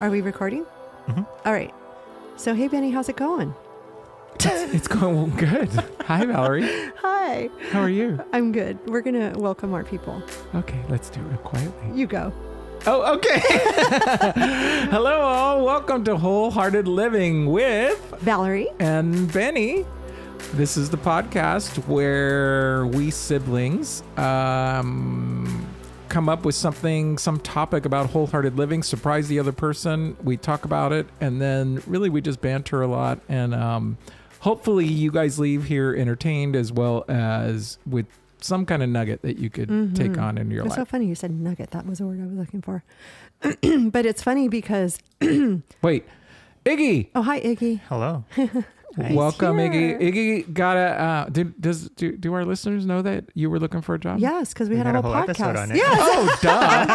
Are we recording? Mm-hmm. All right. So, hey, Benny, how's it going? It's going good. Hi, Valerie. Hi. How are you? I'm good. We're going to welcome our people. Okay, let's do it quietly. You go. Oh, okay. Hello, all. Welcome to Wholehearted Living with Valerie and Benny. This is the podcast where we siblings come up with something, some topic about wholehearted living, surprise the other person. We talk about it, and then really we just banter a lot. And hopefully you guys leave here entertained as well as with some kind of nugget that you could take on in your life. It's so funny you said nugget. That was the word I was looking for. But it's funny because... Wait, Iggy. Oh, hi, Iggy. Hello. Welcome, here. Iggy got a. Do our listeners know that you were looking for a job? Yes, because we had a whole episode podcast. on it. Yes. Oh, duh!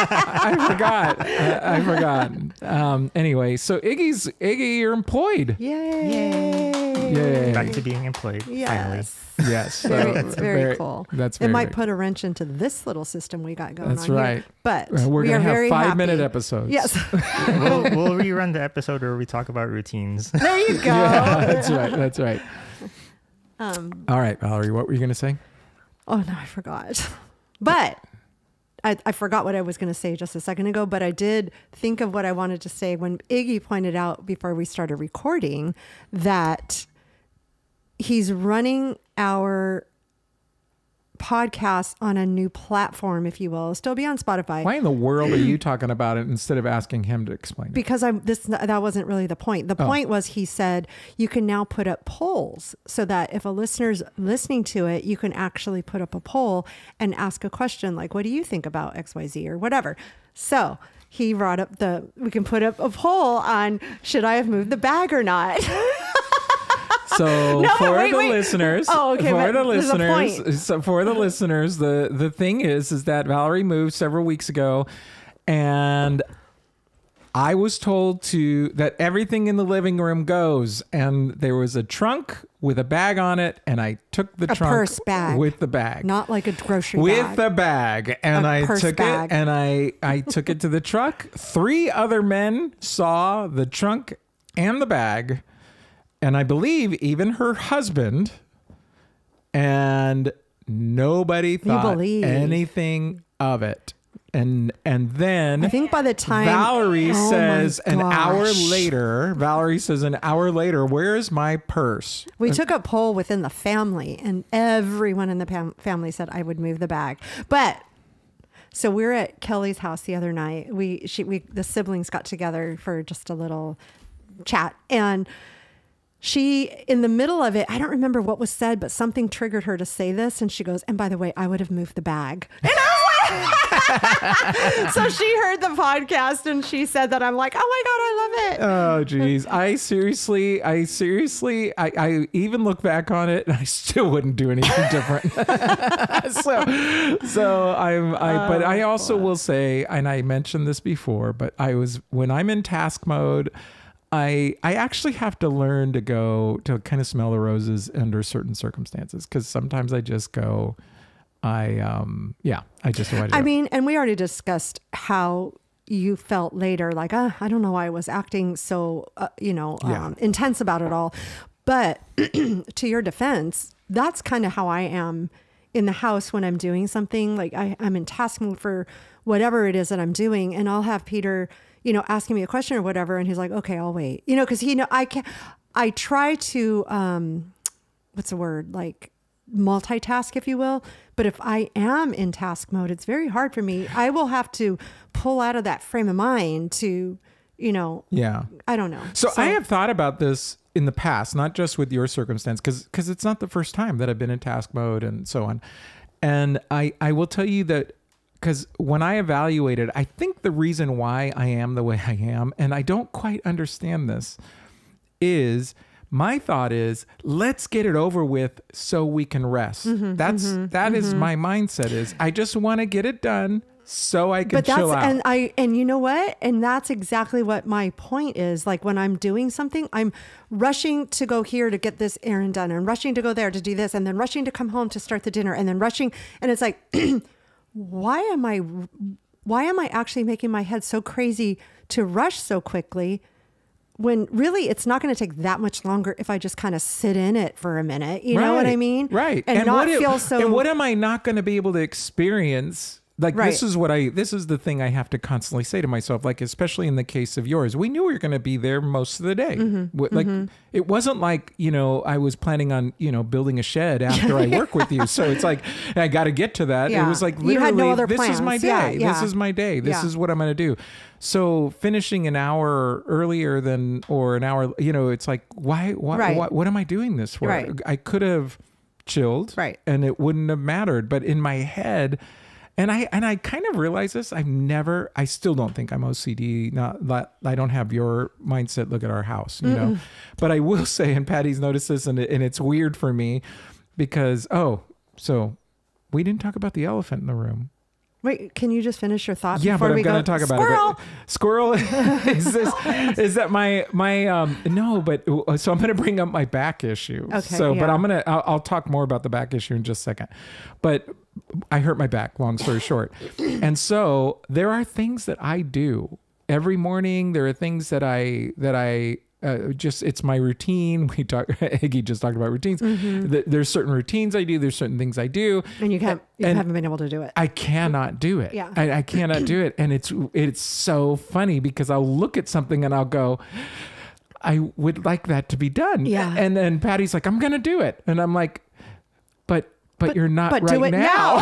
I forgot. Anyway, so Iggy, you're employed. Yay. Yay! Back to being employed. Yes. Yes, so It's very cool. That's It very, might very put a wrench into this little system we got going That's on right. here. But We're we gonna are have very 5-minute happy. episodes. Yes. we'll rerun the episode where we talk about routines. There you go. Yeah, that's right. All right, Valerie, what were you going to say? Oh, no, I forgot. But I forgot what I was going to say just a second ago, but I did think of what I wanted to say when Iggy pointed out before we started recording that he's running our podcast on a new platform, if you will. It'll still be on Spotify. Why in the world are you talking about it instead of asking him to explain it? Because that wasn't really the point. The point was he said you can now put up polls so that if a listener's listening to it, you can actually put up a poll and ask a question like, what do you think about XYZ or whatever? So he brought up we can put up a poll on should I have moved the bag or not? So wait. listeners, Oh, okay, for but the there's a listeners, point. so for the listeners, the thing is that Valerie moved several weeks ago, and I was told that everything in the living room goes, and there was a trunk with a bag on it, and I took the trunk purse bag. with the bag, Not like a grocery with bag. the bag, and I purse took bag. it, and I took it to the truck. 3 other men saw the trunk and the bag. And I believe even her husband, and nobody thought anything of it. And then I think by the time Valerie says my an hour gosh. later, where's my purse? We took a poll within the family, and everyone in the family said I would move the bag. But so we were at Kelly's house the other night. The siblings got together for just a little chat, and she, in the middle of it, I don't remember what was said, but something triggered her to say this. And she goes, and by the way, I would have moved the bag. And I was like, so she heard the podcast and she said that. I'm like, oh my God, I love it. Oh, geez. I seriously, I even look back on it and I still wouldn't do anything different. But I also will say, and I mentioned this before, but when I'm in task mode, I actually have to learn to go to kind of smell the roses under certain circumstances, because sometimes I just go, I just avoid it. I mean, and we already discussed how you felt later, like, I don't know why I was acting so, intense about it all. But to your defense, that's kind of how I am in the house when I'm doing something. Like I'm in task mode for whatever it is that I'm doing, and I'll have Peter, asking me a question or whatever. And he's like, okay, I'll wait, cause I try to, what's the word? Like multitask, if you will. But if I am in task mode, it's very hard for me. I will have to pull out of that frame of mind to, I don't know. So I have thought about this in the past, not just with your circumstance, cause it's not the first time that I've been in task mode and so on. And I will tell you that, because when I evaluated, I think the reason why I am the way I am, and I don't quite understand this, is my thought is, let's get it over with so we can rest. That is my mindset is, I just want to get it done so I can chill out. And you know what? And that's exactly what my point is. Like when I'm doing something, I'm rushing to go here to get this errand done, and rushing to go there to do this, and then rushing to come home to start the dinner, and then rushing. And it's like, why am I actually making my head so crazy to rush so quickly when really it's not going to take that much longer if I just kind of sit in it for a minute. You know what I mean? Right. And not feel so. And what am I not going to be able to experience? Like, this is the thing I have to constantly say to myself, like, especially in the case of yours, we knew we were going to be there most of the day. Like, it wasn't like, I was planning on, building a shed after I work with you. So it's like, I got to get to that. It was like, literally, you had no other this plans. is my day. This is my day. This is what I'm going to do. So finishing an hour earlier or an hour, it's like, why what am I doing this for? Right. I could have chilled and it wouldn't have mattered. But in my head, and I kind of realize this. I still don't think I'm OCD. I don't have your mindset. Look at our house, But I will say, and Patty's noticed this, and it's weird for me because so we didn't talk about the elephant in the room. Wait, can you just finish your thought? Yeah, before but we I'm going to talk about it. Squirrel is that my no, but so I'm going to bring up my back issue. Okay. So, but I'll talk more about the back issue in just a second. But I hurt my back, long story short. And so there are things that I do every morning. There are things that I it's my routine. Iggy just talked about routines. There's certain routines I do. There's certain things I do. And you haven't been able to do it. I cannot do it. Yeah. I cannot do it. And it's so funny because I'll look at something and I'll go, I would like that to be done. Yeah. And then Patty's like, I'm going to do it. And I'm like, but you're not right do it now.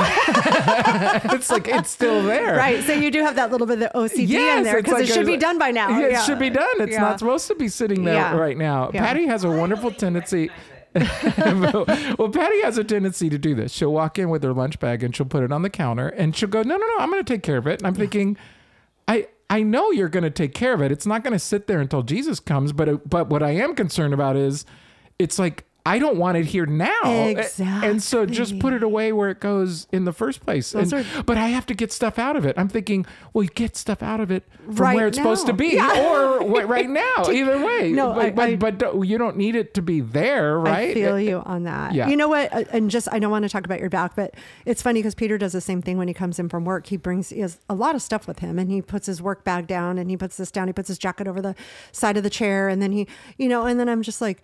It's like, it's still there. Right. So you do have that little bit of OCD in there because it should be done by now. It should be done. It's not supposed to be sitting there right now. Yeah. Patty has a wonderful tendency. Well, Patty has a tendency to do this. She'll walk in with her lunch bag and she'll put it on the counter and she'll go, no, I'm going to take care of it. And I'm thinking, I know you're going to take care of it. It's not going to sit there until Jesus comes. But what I am concerned about is it's like, I don't want it here now. Exactly. And so just put it away where it goes in the first place. But I have to get stuff out of it. I'm thinking, well, you get stuff out of it from where it's supposed to be or right now. Either way. No, but you don't need it to be there, right? I feel you on that. Yeah. You know what? And I don't want to talk about your back, but it's funny because Peter does the same thing when he comes in from work. He has a lot of stuff with him and he puts his work bag down and he puts this down. He puts his jacket over the side of the chair. And then and then I'm just like,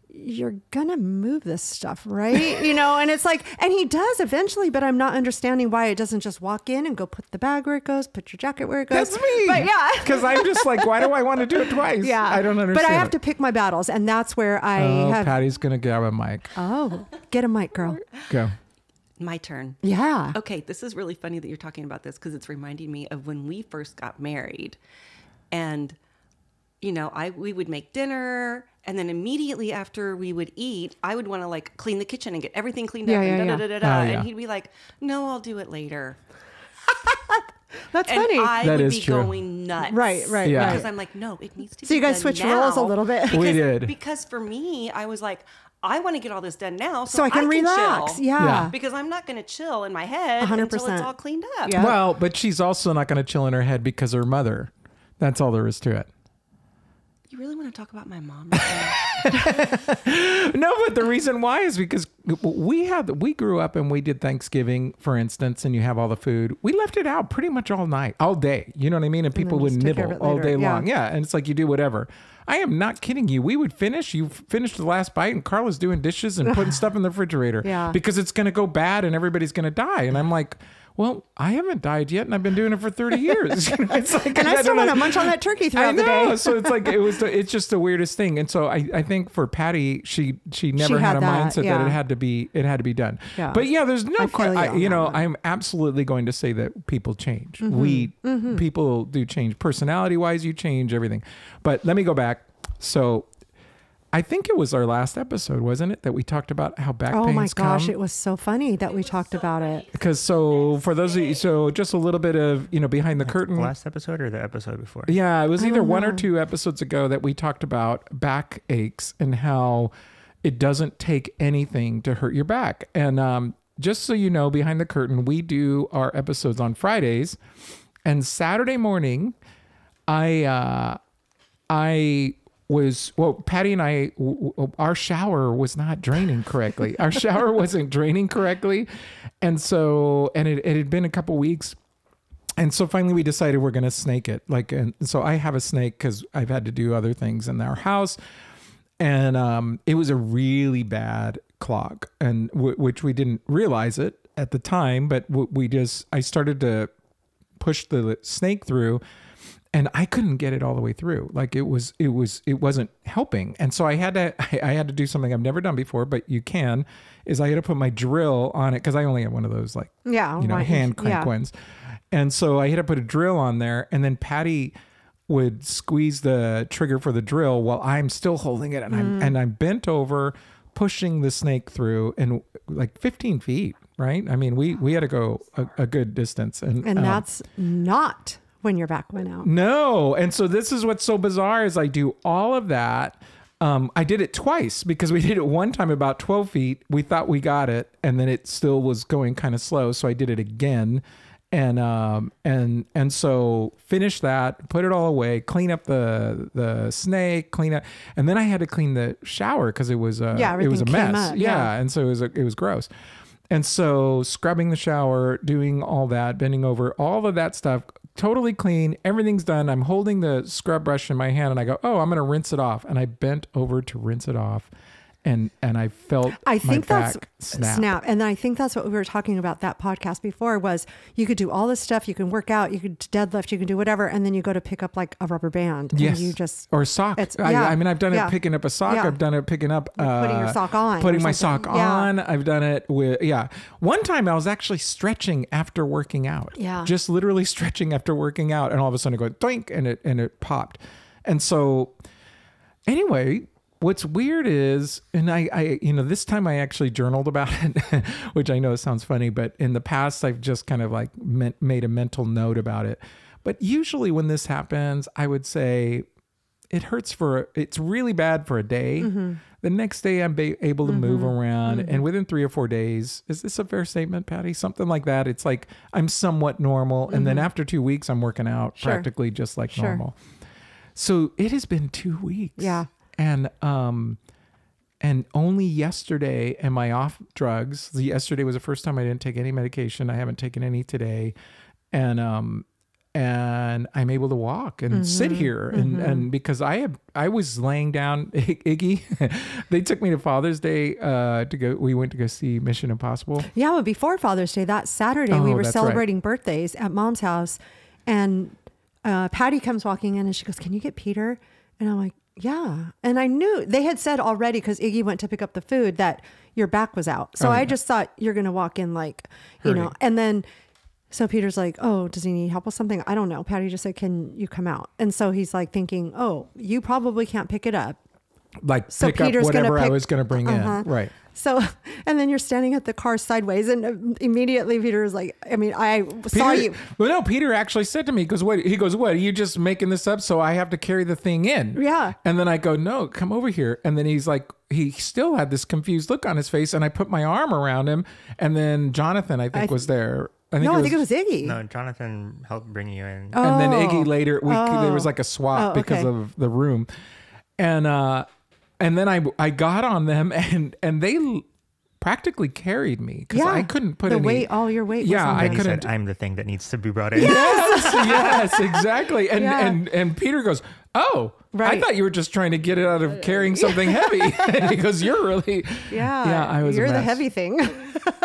you're gonna move this stuff, right? And it's like, and he does eventually, but I'm not understanding why it doesn't just walk in and go put the bag where it goes, put your jacket where it goes. That's me. But yeah. Because I'm just like, why do I want to do it twice? Yeah. I don't understand. But I have to pick my battles, and that's where I have. Patty's gonna grab a mic. Oh, get a mic, girl. Go. My turn. Yeah. Okay, this is really funny that you're talking about this because it's reminding me of when we first got married. And, we would make dinner and then immediately after we would eat, I would want to like clean the kitchen and get everything cleaned up and he'd be like, no, I'll do it later. That's funny. I that would is be true. going nuts. Right. Yeah. Because I'm like, no, it needs to be So you guys done switched now. roles a little bit. We did. Because for me, I was like, I want to get all this done now so I can relax. Chill. Yeah. Because I'm not going to chill in my head 100%. until it's all cleaned up. Yeah. Well, but she's also not going to chill in her head because her mother. That's all there is to it. You really want to talk about my mom? No, but the reason why is because we grew up and we did Thanksgiving, for instance, and you have all the food. We left it out pretty much all night, all day. You know what I mean? And people would nibble all day long. Yeah. And it's like you do whatever. I am not kidding you. We would finish. You finished the last bite and Carla's doing dishes and putting stuff in the refrigerator because it's going to go bad and everybody's going to die. And I'm like, well, I haven't died yet, and I've been doing it for 30 years. It's like, and I still want to munch on that turkey throughout the day. So it's like it's just the weirdest thing. And so I think for Patty, she never had a mindset that it had to be done. Yeah. But yeah, there's no question. one. I'm absolutely going to say that people change. People do change. Personality wise, you change everything. But let me go back. So I think it was our last episode, wasn't it, that we talked about how back pains come? Oh my gosh, it was so funny that we talked about it. Because for those of you, just a little bit of, behind the curtain. Last episode or the episode before? Yeah, it was either one or two episodes ago that we talked about back aches and how it doesn't take anything to hurt your back. And just so you know, behind the curtain, we do our episodes on Fridays. And Saturday morning, Patty and I, our shower was not draining correctly. Our shower wasn't draining correctly. And so, it had been a couple weeks And so finally we decided we're going to snake it. Like, and so I have a snake because I've had to do other things in our house. And it was a really bad clog, and which we didn't realize it at the time, but I started to push the snake through, and I couldn't get it all the way through. Like it wasn't helping. And so I had to do something I've never done before, but you can, is I had to put my drill on it, because I only have one of those, like, hand crank ones. And so I had to put a drill on there, and then Patty would squeeze the trigger for the drill while I'm still holding it, and I'm bent over pushing the snake through, and like 15 feet, right? I mean, we had to go a good distance, and that's not when your back went out. No. And so this is what's so bizarre is I do all of that. I did it twice, because we did it one time about 12 feet. We thought we got it, and then it still was going kind of slow. So I did it again. And so finish that, put it all away, clean up the snake, clean up, and then I had to clean the shower because it was a mess. And so it was gross. And so scrubbing the shower, doing all that, bending over, all of that stuff, totally clean, everything's done. I'm holding the scrub brush in my hand, and I go, oh, I'm going to rinse it off. And I bent over to rinse it off. And I felt my back snap. And I think that's what we were talking about that podcast before, was you could do all this stuff. You can work out, you could deadlift, you can do whatever. And then you go to pick up like a rubber band. Yes. And you just, or a sock. I mean, I've done it picking up a sock. Yeah. I've done it picking up, putting your sock on. Putting my sock on. I've done it with, One time I was actually stretching after working out. Yeah. Just literally stretching after working out. And all of a sudden it goes doink, and it popped. And so anyway, what's weird is, and I this time I actually journaled about it, which I know sounds funny, but in the past I've just kind of like made a mental note about it. But usually when this happens, I would say it's really bad for a day. Mm-hmm. The next day I'm able to move around. Mm-hmm. And within 3 or 4 days, is this a fair statement, Patty? Something like that. It's like I'm somewhat normal. And then after 2 weeks, I'm working out practically just like normal. So it has been 2 weeks. Yeah. And only yesterday am I off drugs. Yesterday was the first time I didn't take any medication. I haven't taken any today. And I'm able to walk and sit here. And because I was laying down, Iggy, they took me to Father's Day we went to go see Mission Impossible. Yeah, but before Father's Day, that Saturday, we were celebrating birthdays at Mom's house, and Patty comes walking in and she goes, "Can you get Peter?" And I'm like, yeah. And I knew they had said already, because Iggy went to pick up the food, that your back was out. So I just thought you're going to walk in like, and then, so Peter's like, oh, does he need help with something? I don't know. Patty just said, can you come out? And so he's like thinking, oh, you probably can't pick it up. Like so pick Peter's up whatever I was going to bring in. Right. So, and then you're standing at the car sideways, and immediately Peter was like, I mean, I saw you. Well, no, Peter actually said to me, he goes, what, are you just making this up so I have to carry the thing in? Yeah. And then I go, no, come over here. And then he's like, he still had this confused look on his face, and I put my arm around him, and then Jonathan, I think was there. I think it was Iggy. No, Jonathan helped bring you in. Oh. And then Iggy later, there was like a swap because of the room. And then I got on them, and they practically carried me, because I couldn't put all your weight. Yeah, I couldn't. I'm the thing that needs to be brought in. Yes, exactly. And Peter goes, oh, right. I thought you were just trying to get it out of carrying something heavy. And he goes, you're really you're the heavy thing.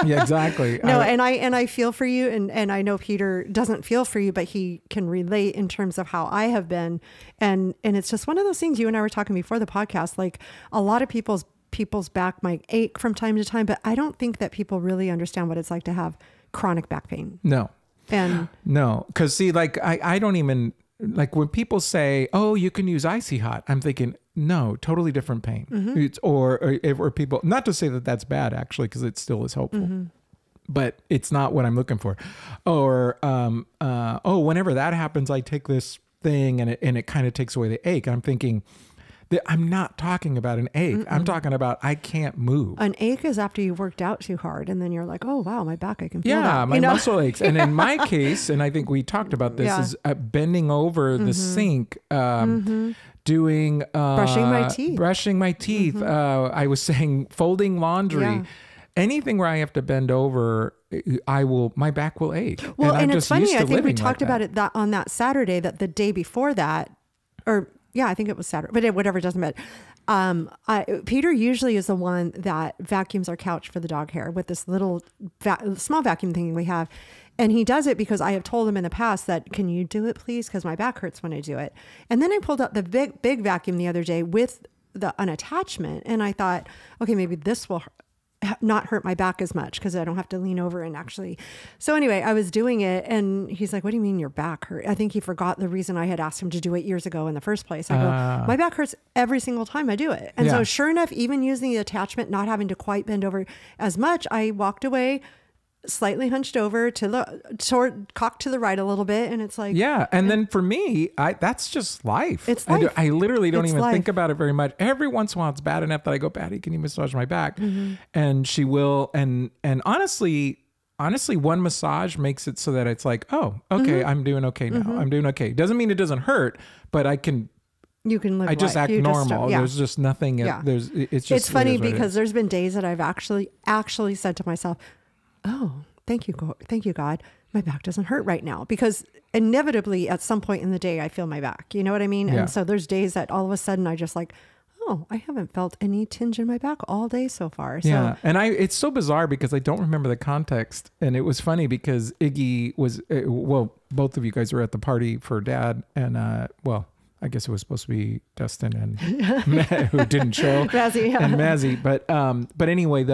Yeah, exactly. No, and I feel for you, and I know Peter doesn't feel for you, but he can relate in terms of how I have been, and it's just one of those things. You and I were talking before the podcast, like a lot of people's back might ache from time to time, but I don't think that people really understand what it's like to have chronic back pain. No. And no, because see, like I don't even, like when people say, oh, you can use Icy Hot, I'm thinking, no, totally different pain. Mm-hmm. It's, or people, not to say that that's bad actually, because it still is helpful, but it's not what I'm looking for. Or, whenever that happens, I take this thing and it kind of takes away the ache. I'm thinking, I'm not talking about an ache. Mm-mm. I'm talking about I can't move. An ache is after you worked out too hard, and then you're like, oh, wow, my back, I can feel that. Yeah, my muscle aches. And in my case, and I think we talked about this, is bending over the sink, doing... brushing my teeth. I was saying folding laundry. Yeah. Anything where I have to bend over my back will ache. Well, and I'm it's just used funny. to I think we living talked like about that. it on that Saturday, that the day before that, or yeah, I think it was Saturday, but whatever, it doesn't matter. Peter usually is the one that vacuums our couch for the dog hair with this little small vacuum thing we have. And he does it because I have told him in the past that, can you do it please? Because my back hurts when I do it. And then I pulled out the big vacuum the other day with an attachment. And I thought, okay, maybe this will not hurt my back as much because I don't have to lean over and actually. So anyway, I was doing it and he's like, what do you mean your back hurt? I think he forgot the reason I had asked him to do it years ago in the first place. I go, my back hurts every single time I do it. And so sure enough, even using the attachment, not having to quite bend over as much, I walked away slightly hunched over cocked to the right a little bit. And it's like, yeah. And then for me, that's just life. It's life. I literally don't It's even life. think about it very much. Every once in a while it's bad enough that I go, Patty, can you massage my back? And she will. And honestly, one massage makes it so that it's like, oh, okay, I'm doing okay now. I'm doing okay. Doesn't mean it doesn't hurt, but you can live I just life. act You normal. yeah. There's just nothing. Yeah. It's funny because there's been days that I've actually said to myself, oh, thank you, God. My back doesn't hurt right now, because inevitably at some point in the day, I feel my back, you know what I mean? Yeah. And so there's days that all of a sudden I just like, oh, I haven't felt any tinge in my back all day so far. So, yeah. And it's so bizarre because I don't remember the context. And it was funny because Iggy was, both of you guys were at the party for Dad, and I guess it was supposed to be Dustin and who didn't show, Mazzy, yeah. and Mazzy. But anyway,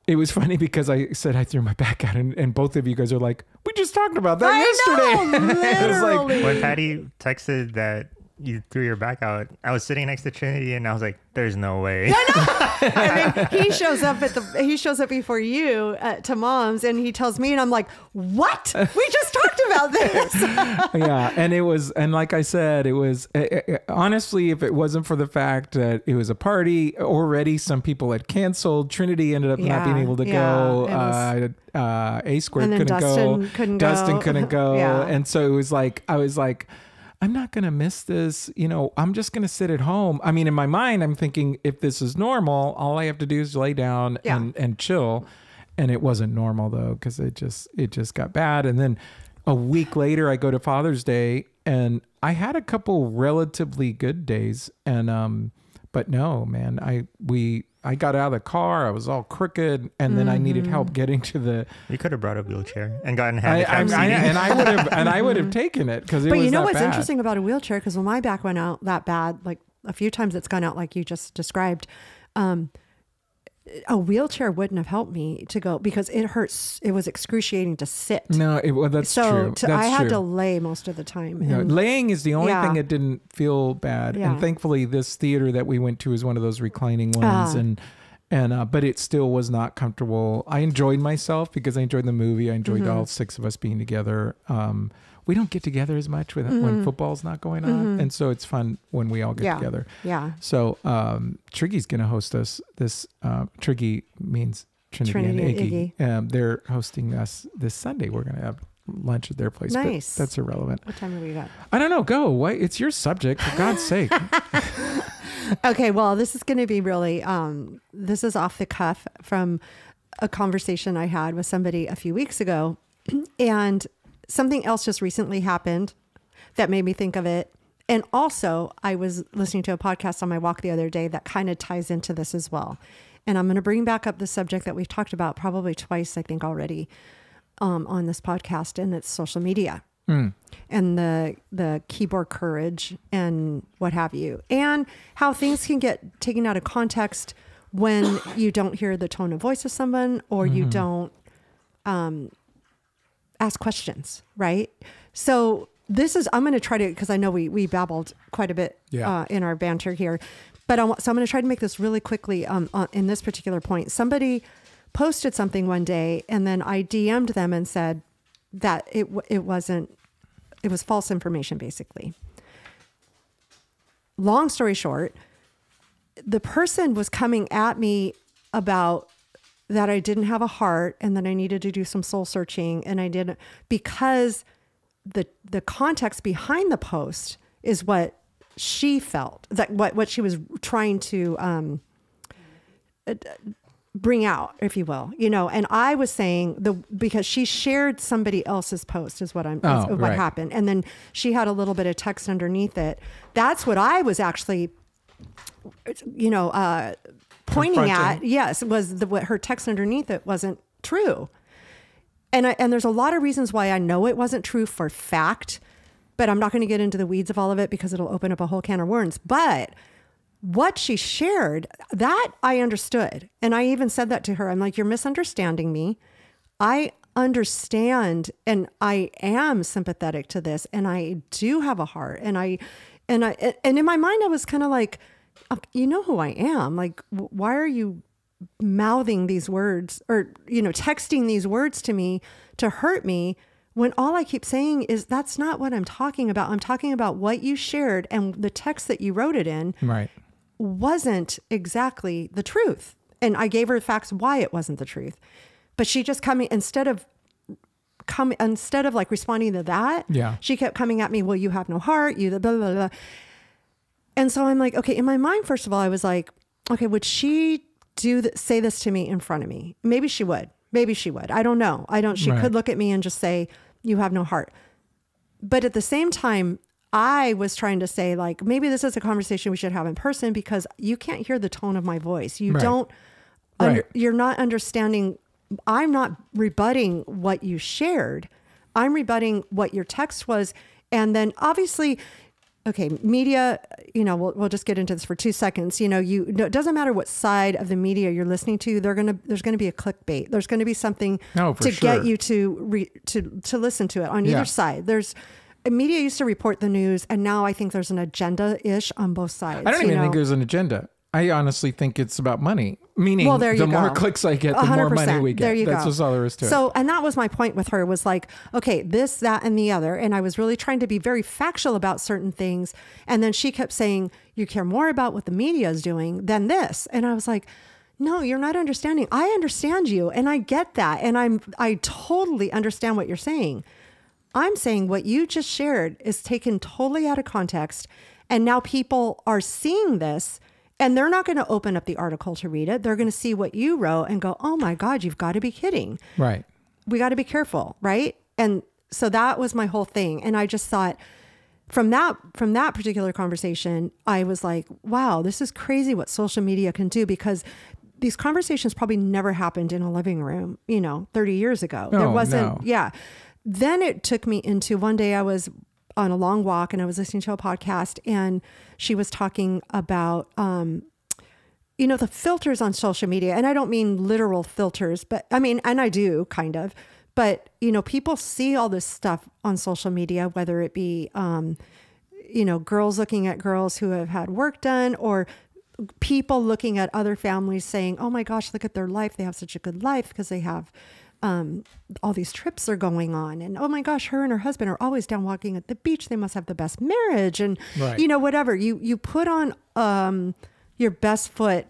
it was funny because I said I threw my back out, and both of you guys are like, we just talked about that yesterday. Know, It was like, literally. When Patty texted that you threw your back out, I was sitting next to Trinity and I was like, there's no way. I mean, he shows up before you to Mom's, and he tells me, and I'm like, what? We just talked about this. yeah. And like I said, it was honestly, if it wasn't for the fact that it was a party already, some people had canceled. Trinity ended up not being able to go. A Squared and then couldn't go. Dustin couldn't go. Yeah. And so it was like, I was like, I'm not going to miss this. I'm just going to sit at home. I mean, in my mind, I'm thinking, if this is normal, all I have to do is lay down and chill. And it wasn't normal though, because it just got bad. And then a week later, I go to Father's Day, and I had a couple relatively good days. And but no, man, I got out of the car. I was all crooked, and then I needed help getting to the. You could have brought a wheelchair and gotten handicap seating. And I would have taken it because it was. But you know that what's bad. interesting about a wheelchair? Because when my back went out that bad, like a few times it's gone out like you just described, a wheelchair wouldn't have helped me to go, because it hurts. It was excruciating to sit. No, that's true. I had to lay most of the time. And, laying is the only thing that didn't feel bad. Yeah. And thankfully, this theater that we went to is one of those reclining ones, but it still was not comfortable. I enjoyed myself because I enjoyed the movie. I enjoyed all six of us being together. We don't get together as much when football's not going on. And so it's fun when we all get together. Yeah. So Triggy's going to host us this. Triggy means Trinity and Iggy. They're hosting us this Sunday. We're going to have lunch at their place. Nice. But that's irrelevant. What time have we got? I don't know. Go. Why? It's your subject, for God's sake. Okay. Well, this is going to be really, this is off the cuff from a conversation I had with somebody a few weeks ago. And something else just recently happened that made me think of it. And also, I was listening to a podcast on my walk the other day that kind of ties into this as well. And I'm going to bring back up the subject that we've talked about probably twice, I think, already on this podcast, and it's social media and the keyboard courage and what have you, and how things can get taken out of context when you don't hear the tone of voice of someone, or you don't ask questions, right? So I'm going to try to, because I know we babbled quite a bit in our banter here, but I'm going to try to make this really quickly in this particular point. Somebody posted something one day, and then I DM'd them and said that it was false information, basically. Long story short, the person was coming at me about that I didn't have a heart and that I needed to do some soul searching, and I didn't, because the context behind the post is what she felt, that what she was trying to bring out, if you will, and I was saying because she shared somebody else's post is what what happened. And then she had a little bit of text underneath it. That's what I was actually, pointing at. Yes, was what her text underneath it wasn't true. And there's a lot of reasons why I know it wasn't true for fact, but I'm not going to get into the weeds of all of it because it'll open up a whole can of worms. But what she shared, that I understood. And I even said that to her. I'm like, you're misunderstanding me. I understand and I am sympathetic to this. And I do have a heart. And in my mind, I was kind of like, you know who I am. Like, why are you mouthing these words or, texting these words to me to hurt me when all I keep saying is that's not what I'm talking about. I'm talking about what you shared and the text that you wrote it in. Right. Wasn't exactly the truth. And I gave her facts why it wasn't the truth. But she just instead of like responding to that, she kept coming at me, well, you have no heart, you blah, blah, blah. And so I'm like, okay, in my mind, first of all, I was like, okay, would she say this to me in front of me? Maybe she would. I don't know. She could look at me and just say, you have no heart. But at the same time, I was trying to say, like, maybe this is a conversation we should have in person because you can't hear the tone of my voice. You don't, you're not understanding. I'm not rebutting what you shared. I'm rebutting what your text was. And then obviously, okay, media, we'll just get into this for 2 seconds. It doesn't matter what side of the media you're listening to. There's going to be a clickbait. There's going to be something get you to listen to it on either side. Media used to report the news, and now I think there's an agenda-ish on both sides. I don't even think there's an agenda. I honestly think it's about money. Meaning, the more clicks I get, the 100%. More money we get. There you That's go. just all there is to it. So, and that was my point with her was like, okay, this, that, and the other. And I was really trying to be very factual about certain things. And then she kept saying, you care more about what the media is doing than this. And I was like, no, you're not understanding. I understand you. And I get that. And I totally understand what you're saying. I'm saying what you just shared is taken totally out of context. And now people are seeing this and they're not going to open up the article to read it. They're going to see what you wrote and go, oh my God, you've got to be kidding. Right. We got to be careful. Right. And so that was my whole thing. And I just thought from that particular conversation, I was like, wow, this is crazy what social media can do, because these conversations probably never happened in a living room, 30 years ago. There wasn't. Yeah. Then it took me into one day I was on a long walk and I was listening to a podcast and she was talking about, the filters on social media. And I don't mean literal filters, but I mean, and I do kind of, but people see all this stuff on social media, whether it be, girls looking at girls who have had work done or people looking at other families saying, oh my gosh, look at their life. They have such a good life because they have all these trips are going on, and oh my gosh, her and her husband are always down walking at the beach. They must have the best marriage, and whatever you put on your best foot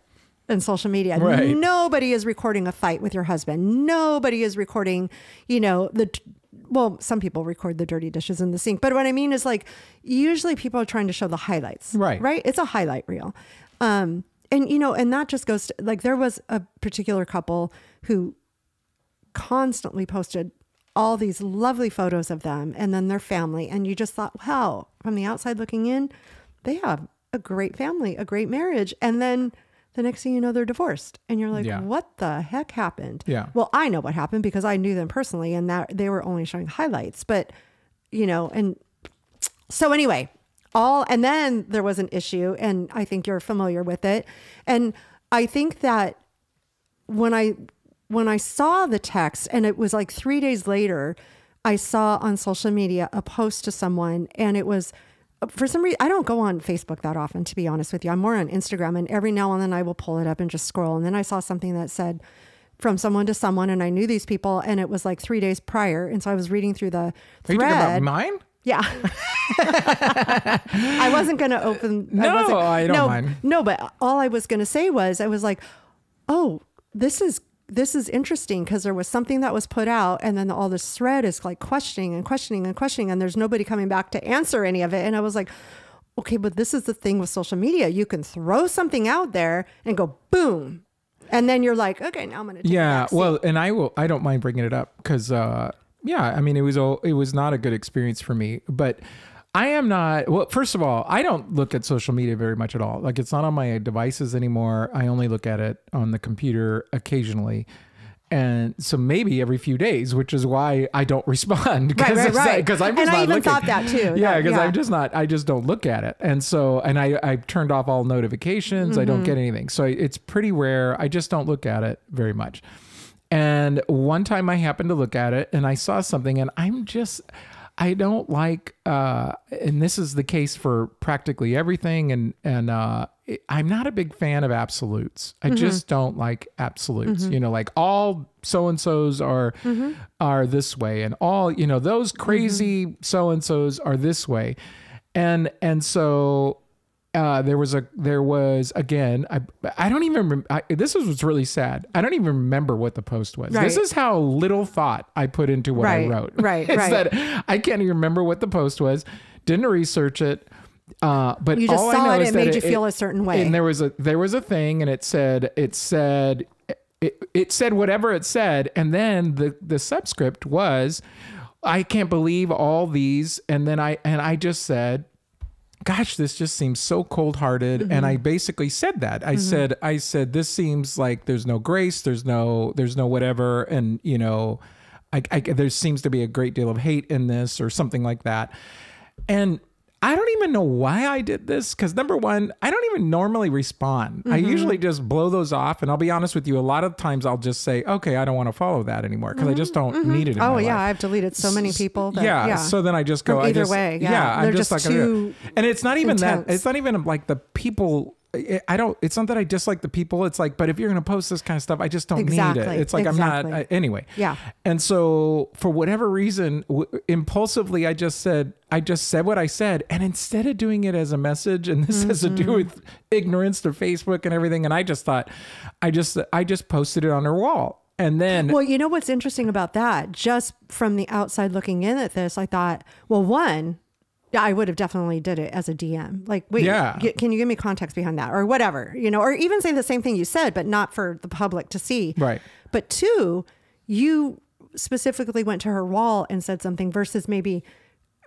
in social media. Right. Nobody is recording a fight with your husband. Nobody is recording, some people record the dirty dishes in the sink, but what I mean is like usually people are trying to show the highlights. Right. It's a highlight reel. And that just goes to, like, there was a particular couple who constantly posted all these lovely photos of them and then their family. And you just thought, wow, from the outside looking in, they have a great family, a great marriage. And then the next thing you know, they're divorced. And you're like, what the heck happened? Yeah. Well, I know what happened because I knew them personally and that they were only showing highlights, but and so anyway, and then there was an issue and I think you're familiar with it. And I think that when I saw the text, and it was like 3 days later, I saw on social media a post to someone, and it was, for some reason, I don't go on Facebook that often, to be honest with you. I'm more on Instagram, and every now and then I will pull it up and just scroll. And then I saw something that said from someone to someone, and I knew these people, and it was like 3 days prior. And so I was reading through the thread. Are you talking about mine? Yeah. I wasn't going to open. No, I don't mind. No, but all I was going to say was, I was like, oh, this is interesting, because there was something that was put out and then all this thread is like questioning and there's nobody coming back to answer any of it. And I was like, okay, but this is the thing with social media. You can throw something out there and go, boom, And then you're like, okay, now I'm going to take a back seat. Well, and I don't mind bringing it up because, I mean, it was not a good experience for me, but I am not, well, first of all, I don't look at social media very much at all. Like it's not on my devices anymore. I only look at it on the computer occasionally. And so maybe every few days, which is why I don't respond. Right. Because I'm just and not I even looking. thought that too. Yeah, because I just don't look at it. And so, and I've turned off all notifications. I don't get anything. So it's pretty rare. I just don't look at it very much. And one time I happened to look at it and I saw something and I don't like, and this is the case for practically everything. And I'm not a big fan of absolutes. I just don't like absolutes, you know, like all so-and-sos are this way and all, you know, those crazy so-and-sos are this way. And so, there was again, I don't even remember, this is what's really sad. I don't even remember what the post was. Right. This is how little thought I put into what I wrote. Right. That I can't even remember what the post was. Didn't research it. But you just all saw I know it, is it that made you feel a certain way. And there was a thing and it said whatever it said. And then the subscript was, I can't believe all these. And then I just said, gosh, this just seems so cold-hearted. And I basically said that. I said, this seems like there's no grace, there's no whatever. And, you know, there seems to be a great deal of hate in this or something like that. And I don't even know why I did this. Cause number one, I don't even normally respond. I usually just blow those off. And I'll be honest with you, a lot of times I'll just say, okay, I don't want to follow that anymore. Cause I just don't need it in my life. I've deleted so many people. So then I just go, either way. Yeah. I'm just not going to do it. And it's not even intense. that, it's not even like the people. It's not that I dislike the people. It's like, but if you're going to post this kind of stuff, I just don't need it. It's like, I'm not, anyway. Yeah. And so for whatever reason, impulsively, I just said what I said. And instead of doing it as a message, and this has to do with ignorance to Facebook and everything. And I just thought, I just posted it on her wall. And then, well, you know, what's interesting about that, just from the outside looking in at this, I thought, well, one, I would have definitely did it as a DM. Like, wait, can you give me context behind that or whatever, you know, or even say the same thing you said, but not for the public to see. Right. But two, you specifically went to her wall and said something versus maybe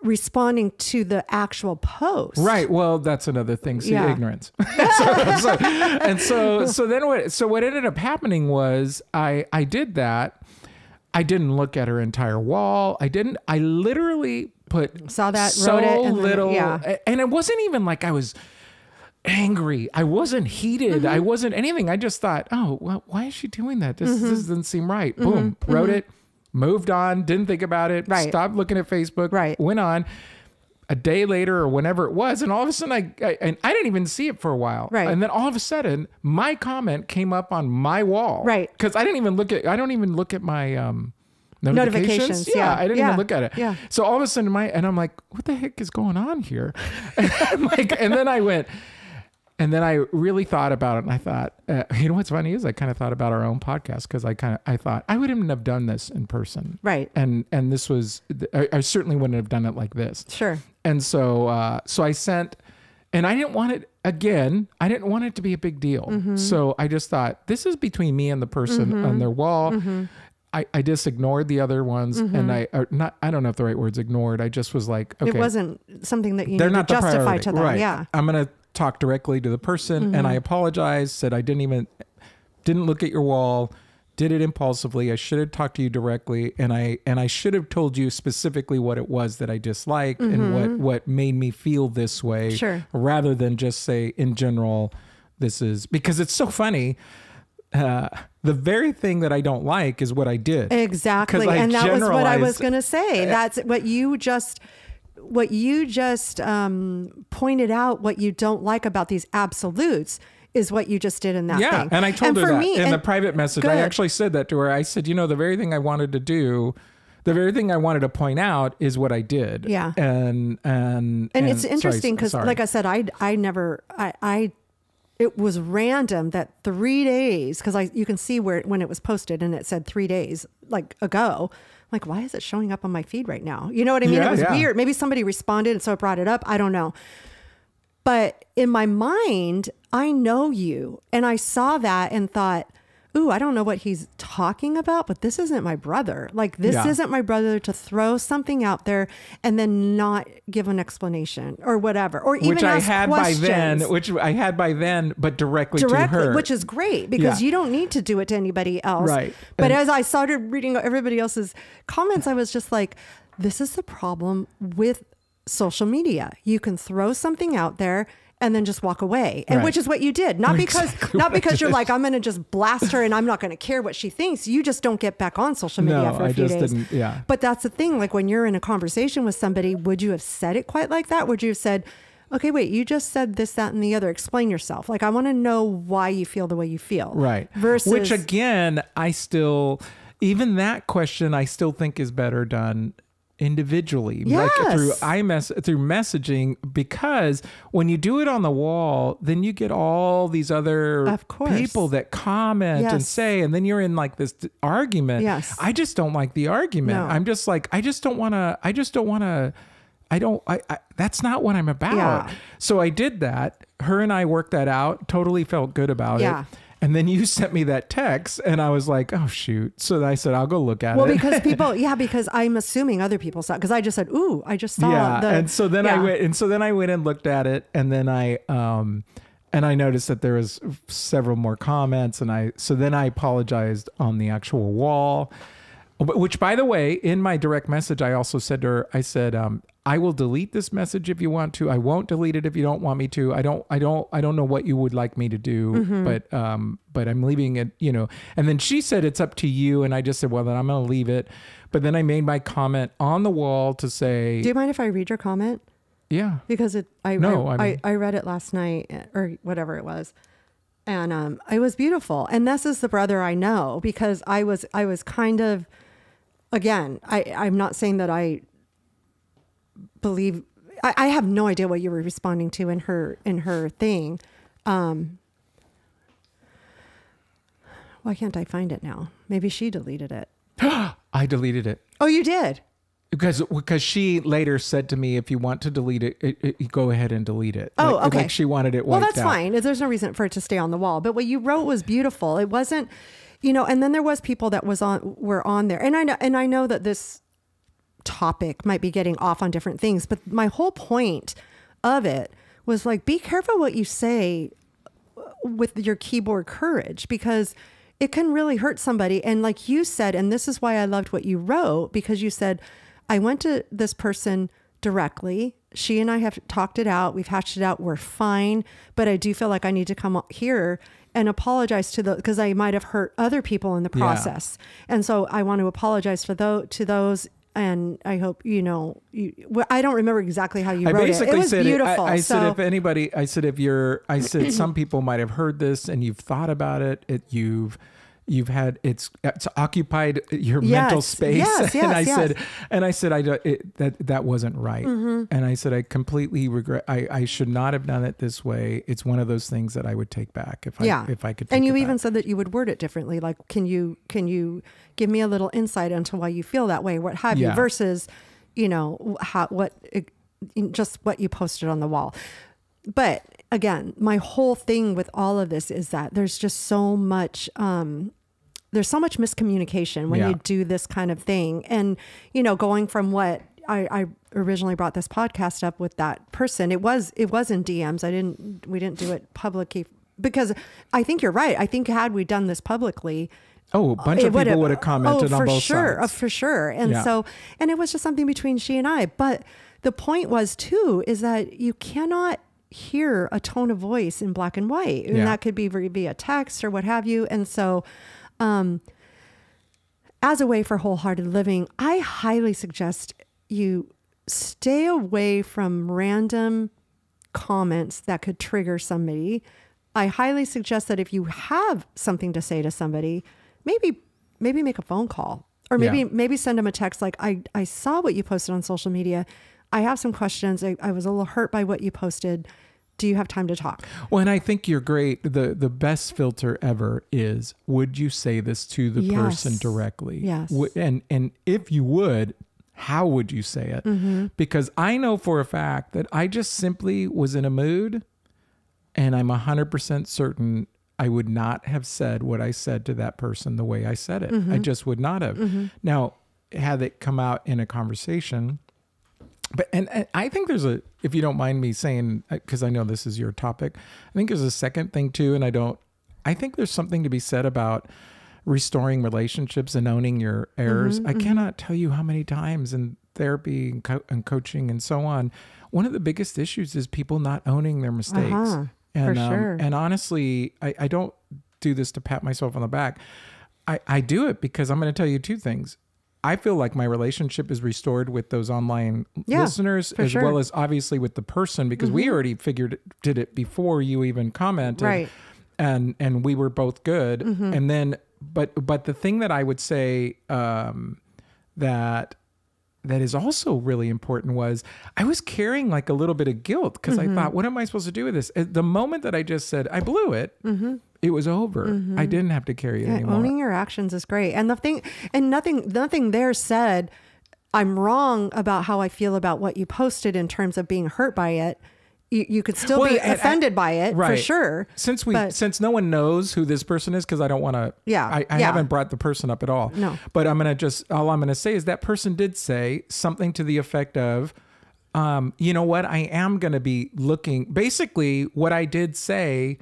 responding to the actual post. Right. Well, that's another thing. See, ignorance. So what ended up happening was I did that. I didn't look at her entire wall. I literally saw that, so wrote it, and little, and it wasn't even like I was angry. I wasn't heated. I wasn't anything. I just thought, oh, well, why is she doing that? This doesn't seem right. Boom, wrote it, moved on, didn't think about it, stopped looking at Facebook, went on. A day later or whenever it was, and all of a sudden I didn't even see it for a while. Right. And then all of a sudden my comment came up on my wall. Right. Because I don't even look at my notifications. Yeah, I didn't even look at it. Yeah. So all of a sudden I'm like, what the heck is going on here? and then I really thought about it, and I thought, you know what's funny is I kind of thought about our own podcast because I thought I wouldn't have done this in person, right? And this was I certainly wouldn't have done it like this, sure. And so I sent, and I didn't want it again. I didn't want it to be a big deal, so I just thought this is between me and the person on their wall. I just ignored the other ones, and I don't know if the right word's ignored. I just was like, okay, it wasn't something that you need to justify to them. Right. Yeah, I'm gonna talk directly to the person, and I apologized. Said I didn't look at your wall. Did it impulsively. I should have talked to you directly, and I should have told you specifically what it was that I disliked and what made me feel this way. Sure. Rather than just say in general, this is because it's so funny. The very thing that I don't like is what I did. Exactly. And that was what I was going to say. That's what you just pointed out. What you don't like about these absolutes is what you just did in that thing. And I told her that in the private message. I actually said that to her. I said, the very thing I wanted to do, the very thing I wanted to point out is what I did. Yeah. And it's interesting because like I said, it was random that 3 days, because you can see when it was posted and it said 3 days ago. Like, why is it showing up on my feed right now? You know what I mean? Yeah, it was weird. Maybe somebody responded and so it brought it up. I don't know. But in my mind, I know you. And I saw that and thought, ooh, I don't know what he's talking about, but this isn't my brother. Like, this isn't my brother to throw something out there and then not give an explanation or whatever, or even ask questions. Which I had by then, but directly to her. Which is great, because you don't need to do it to anybody else. Right. But as I started reading everybody else's comments, I was just like, this is the problem with social media. You can throw something out there and then just walk away. And which is what you did. Not because you're like, I'm going to just blast her and I'm not going to care what she thinks. You just don't get back on social media for a few days. But that's the thing. Like, when you're in a conversation with somebody, would you have said it quite like that? Would you have said, okay, wait, you just said this, that, and the other. Explain yourself. Like, I want to know why you feel the way you feel. Right. Versus, which again, even that question, I still think is better done individually, like through messaging, because when you do it on the wall, then you get all these other people that comment and say, and then you're in like this argument. I just don't like the argument. I'm just like, that's not what I'm about. So I did that. Her and I worked that out, totally felt good about it. And then you sent me that text and I was like, oh shoot. So I said, I'll go look at it. Well, because because I'm assuming other people saw it. Because I just said, ooh, I just saw and so then I went and looked at it, and then I noticed that there was several more comments, and so then I apologized on the actual wall. Which, by the way, in my direct message, I also said to her, I said, I will delete this message if you want to. I won't delete it if you don't want me to. I don't know what you would like me to do, but I'm leaving it, And then she said, it's up to you. And I just said, well, then I'm going to leave it. But then I made my comment on the wall to say, do you mind if I read your comment? Yeah. Because I read it last night or whatever it was. And it was beautiful. And this is the brother I know, because I was kind of, again, I'm not saying that I believe, I have no idea what you were responding to in her thing. Why can't I find it now? Maybe she deleted it. I deleted it. Oh, you did? Because she later said to me, if you want to delete it, go ahead and delete it. Oh, okay. Like she wanted it wiped out. Well, that's fine. There's no reason for it to stay on the wall. But what you wrote was beautiful. It wasn't, and then there was people that were on there. And I know that this topic might be getting off on different things, but my whole point of it was like, be careful what you say with your keyboard courage, because it can really hurt somebody. And like you said, and this is why I loved what you wrote, because you said, I went to this person directly. She and I have talked it out. We've hashed it out. We're fine. But I do feel like I need to come here and apologize because I might have hurt other people in the process. And so I want to apologize to those. And I hope, I don't remember exactly how you wrote it. It was beautiful. I said, if anybody, I said, some people might have heard this and you've thought about it. You've had, it's occupied your mental space. And I said, that wasn't right. And I said, I completely regret, I should not have done it this way. It's one of those things that I would take back if I could take And you it even back. said that you would word it differently. Like, can you give me a little insight into why you feel that way? What have you, versus, just what you posted on the wall. But again, my whole thing with all of this is that there's just so much, there's so much miscommunication when you do this kind of thing. And, going from what I originally brought this podcast up with that person, it was in DMs. We didn't do it publicly, because I think you're right. I think had we done this publicly, a bunch of people would have commented on both sides. For sure. And and it was just something between she and I. But the point was too, is that you cannot hear a tone of voice in black and white. And that could be via text or what have you. And so, as a way for wholehearted living, I highly suggest you stay away from random comments that could trigger somebody. I highly suggest that if you have something to say to somebody, maybe make a phone call, or maybe send them a text. Like, I saw what you posted on social media. I have some questions. I was a little hurt by what you posted. Do you have time to talk? Well, and I think you're great. The best filter ever is, would you say this to the person directly? Yes. And if you would, how would you say it? Because I know for a fact that I just simply was in a mood, and I'm 100% certain I would not have said what I said to that person the way I said it. I just would not have. Now, had it come out in a conversation, but and I think there's if you don't mind me saying, because I know this is your topic, I think there's a second thing too, and I think there's something to be said about restoring relationships and owning your errors. I cannot tell you how many times in therapy and coaching and so on, one of the biggest issues is people not owning their mistakes. And, for sure. And honestly, I don't do this to pat myself on the back. I do it because I'm going to tell you two things. I feel like my relationship is restored with those online listeners, as well as obviously with the person, because we already did it before you even commented. Right. And we were both good. And then, but the thing that I would say that is also really important was I was carrying like a little bit of guilt because I thought, what am I supposed to do with this? The moment that I just said, I blew it, it was over. I didn't have to carry it anymore. Owning your actions is great. And nothing there said, I'm wrong about how I feel about what you posted in terms of being hurt by it. You could still be offended by it, for sure. Since no one knows who this person is, because I don't want to. I haven't brought the person up at all. No. But all I'm gonna say is that person did say something to the effect of, you know what, I am gonna be looking. Basically, what I did say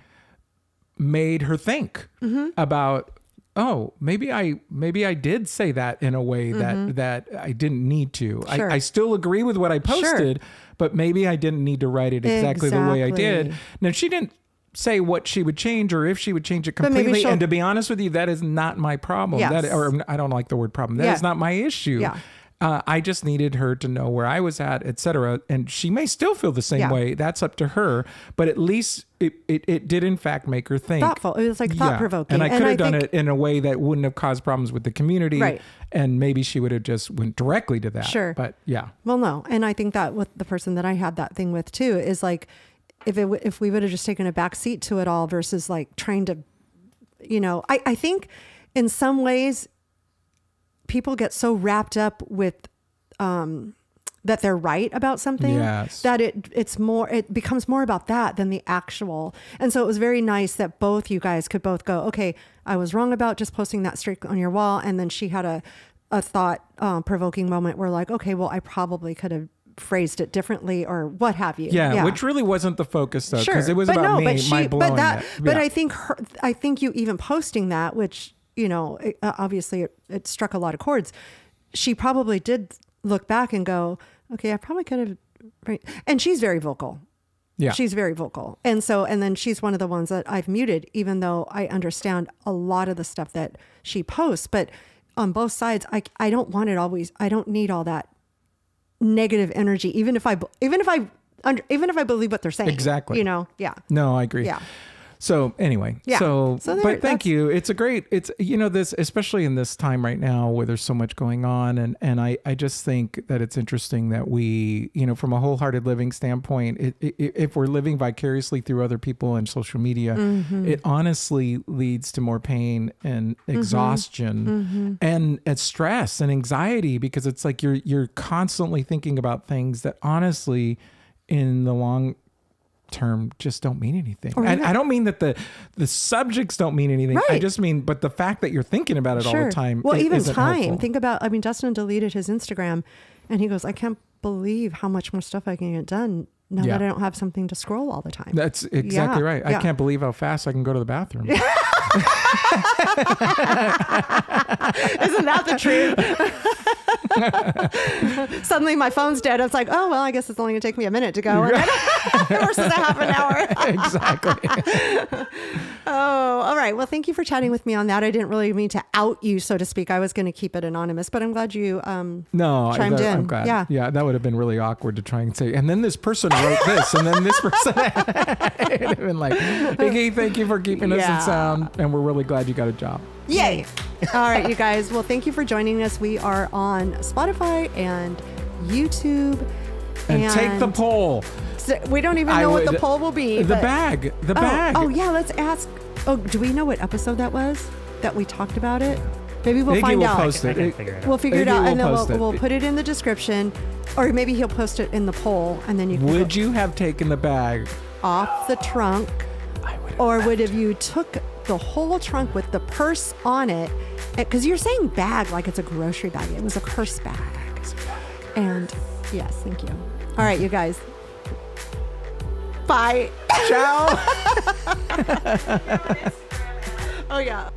made her think about. Oh, maybe I did say that in a way that I didn't need to. Sure. I still agree with what I posted, but maybe I didn't need to write it exactly the way I did. Now, she didn't say what she would change or if she would change it completely. And to be honest with you, that is not my problem. Yes. Or I don't like the word problem. That is not my issue. Yeah. I just needed her to know where I was at, etc. And she may still feel the same way. That's up to her. But at least it did in fact make her think. Thoughtful. It was like thought provoking. And I could have done it in a way that wouldn't have caused problems with the community. Right. And maybe she would have just went directly to that. Sure. But yeah. Well, no. And I think that with the person that I had that thing with too is like, if we would have just taken a back seat to it all versus like trying to, I think in some ways people get so wrapped up with that they're right about something that it becomes more about that than the actual. And so it was very nice that both you guys could both go, okay, I was wrong about just posting that streak on your wall. And then she had a thought provoking moment where like, okay, well, I probably could have phrased it differently or what have you. Yeah. Which really wasn't the focus though. Because it was about my blowing it. But I think you even posting that, which, obviously it struck a lot of chords. She probably did look back and go, okay, I probably could have, right. And she's very vocal. Yeah. She's very vocal. And then she's one of the ones that I've muted, even though I understand a lot of the stuff that she posts, but on both sides, I don't want it always. I don't need all that negative energy, even if I believe what they're saying. Exactly. Yeah. No, I agree. Yeah. So anyway, but thank you. It's this, especially in this time right now where there's so much going on. And I just think that it's interesting that we, from a wholehearted living standpoint, if we're living vicariously through other people and social media, it honestly leads to more pain and exhaustion and stress and anxiety, because it's like you're constantly thinking about things that honestly in the long term just don't mean anything. I don't mean that the subjects don't mean anything. Right. I just mean, but the fact that you're thinking about it all the time. Well, even time. Helpful. Think about, Justin deleted his Instagram and he goes, I can't believe how much more stuff I can get done now that I don't have something to scroll all the time. That's exactly right. I can't believe how fast I can go to the bathroom. Isn't that the truth? Suddenly my phone's dead. It's like, oh, well, I guess it's only going to take me a minute to go versus a half an hour. Exactly. Oh, all right. Well, thank you for chatting with me on that. I didn't really mean to out you, so to speak. I was going to keep it anonymous, but I'm glad you chimed in. I'm glad. Yeah, that would have been really awkward to try and say, and then this person wrote this, and then this person. It would have been like, Iggy, thank you for keeping us in sound, and we're really glad you got a job. Yay. All right, you guys. Well, thank you for joining us. We are on Spotify and YouTube. And take the poll. So we don't even know what the poll will be. The bag. Oh, yeah. Let's ask. Oh, do we know what episode that was that we talked about it? Maybe we'll find out. Post it. We'll figure it out, and then we'll put it in the description, or maybe he'll post it in the poll, and then you can Would you have taken the bag off the trunk? I would Or would have you took the whole trunk with the purse on it? Because you're saying bag like it's a grocery bag. It was a purse bag. And yes, thank you. All right, you guys. Bye. Ciao. Oh, yeah.